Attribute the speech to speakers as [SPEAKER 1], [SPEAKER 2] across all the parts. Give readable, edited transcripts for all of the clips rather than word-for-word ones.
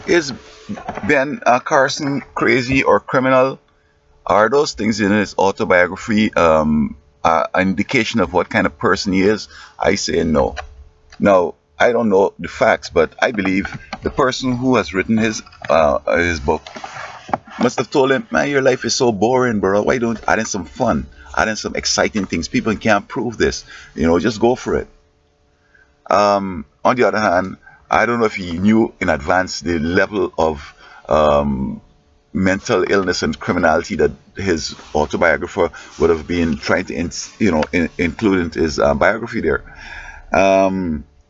[SPEAKER 1] Is Ben Carson crazy or criminal? Are those things in his autobiography an indication of what kind of person he is? I say no. Now, I don't know the facts, but I believe the person who has written his book must have told him, "Man, your life is so boring, bro. Why don't add in some fun, add in some exciting things? People can't prove this. Just go for it." On the other hand, I don't know if he knew in advance the level of mental illness and criminality that his autobiographer would have been trying to, include in his biography there.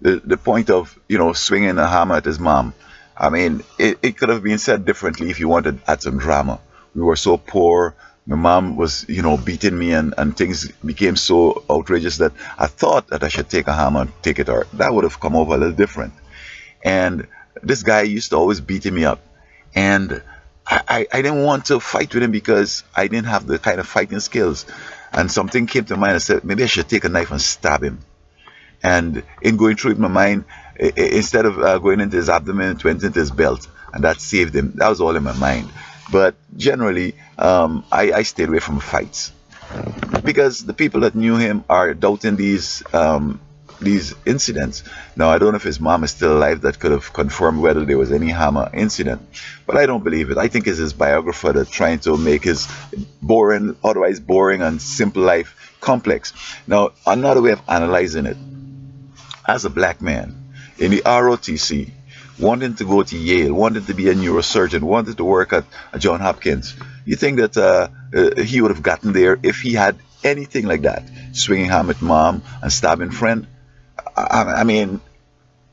[SPEAKER 1] The point of swinging a hammer at his mom. I mean, it could have been said differently if you wanted to add some drama. We were so poor. My mom was, beating me, and things became so outrageous that I thought that I should take a hammer and take it out. That would have come over a little different. And this guy used to always beating me up. And I didn't want to fight with him because I didn't have the kind of fighting skills. And something came to mind. I said, maybe I should take a knife and stab him. And in going through it, my mind, instead of going into his abdomen, it went into his belt. And that saved him. That was all in my mind. But generally, I stayed away from fights because the people that knew him are doubting these incidents. Now, I don't know if his mom is still alive that could have confirmed whether there was any hammer incident, but I don't believe it. I think it's his biographer that's trying to make his otherwise boring and simple life complex. Now, another way of analyzing it, as a black man in the ROTC, wanting to go to Yale, wanting to be a neurosurgeon, wanted to work at John Hopkins, you think that he would have gotten there if he had anything like that? Swinging hammer at mom and stabbing friend? I mean,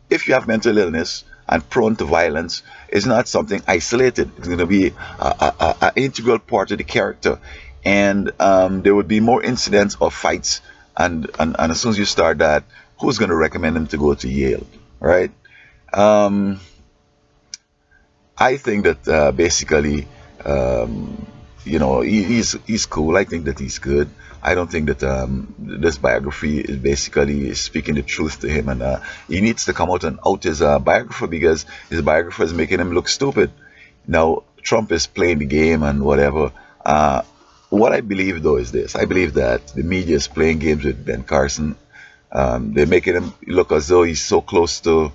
[SPEAKER 1] if you have mental illness and prone to violence, it's not something isolated. It's going to be an integral part of the character. And there would be more incidents of fights. And as soon as you start that, who's going to recommend him to go to Yale, right? Um, I think that basically, he's cool. I think that he's good. I don't think that this biography is basically speaking the truth to him, and he needs to come out and out his biographer because his biographer is making him look stupid. Now, Trump is playing the game and whatever. What I believe though is this: I believe that the media is playing games with Ben Carson. They're making him look as though he's so close to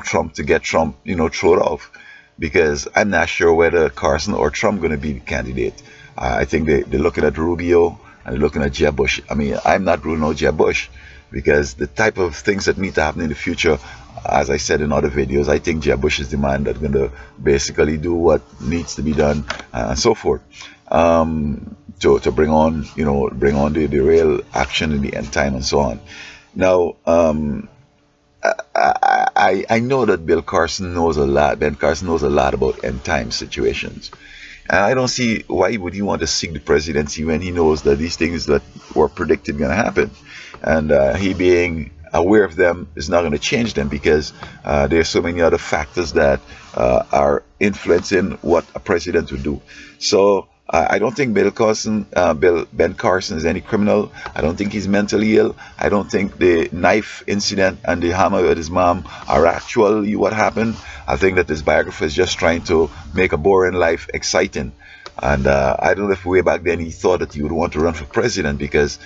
[SPEAKER 1] Trump to get Trump, thrown off. Because I'm not sure whether Carson or Trump going to be the candidate. I think they're looking at Rubio and they're looking at Jeb Bush. I mean, I'm not ruling out Jeb Bush because the type of things that need to happen in the future, as I said in other videos, I think Jeb Bush is the man that's going to basically do what needs to be done and so forth. To bring on, the real action in the end time and so on. Now, I know that Bill Carson knows a lot. Ben Carson knows a lot about end time situations, and I don't see why would he want to seek the presidency when he knows that these things that were predicted going to happen, and he being aware of them is not going to change them because there's so many other factors that are influencing what a president would do. So I don't think Ben Carson is any criminal. I don't think he's mentally ill. I don't think the knife incident and the hammer with his mom are actually what happened. I think that his biographer is just trying to make a boring life exciting. And I don't know if way back then he thought that he would want to run for president because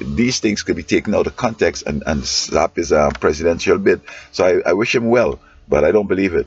[SPEAKER 1] these things could be taken out of context and slap his presidential bid. So I wish him well, but I don't believe it.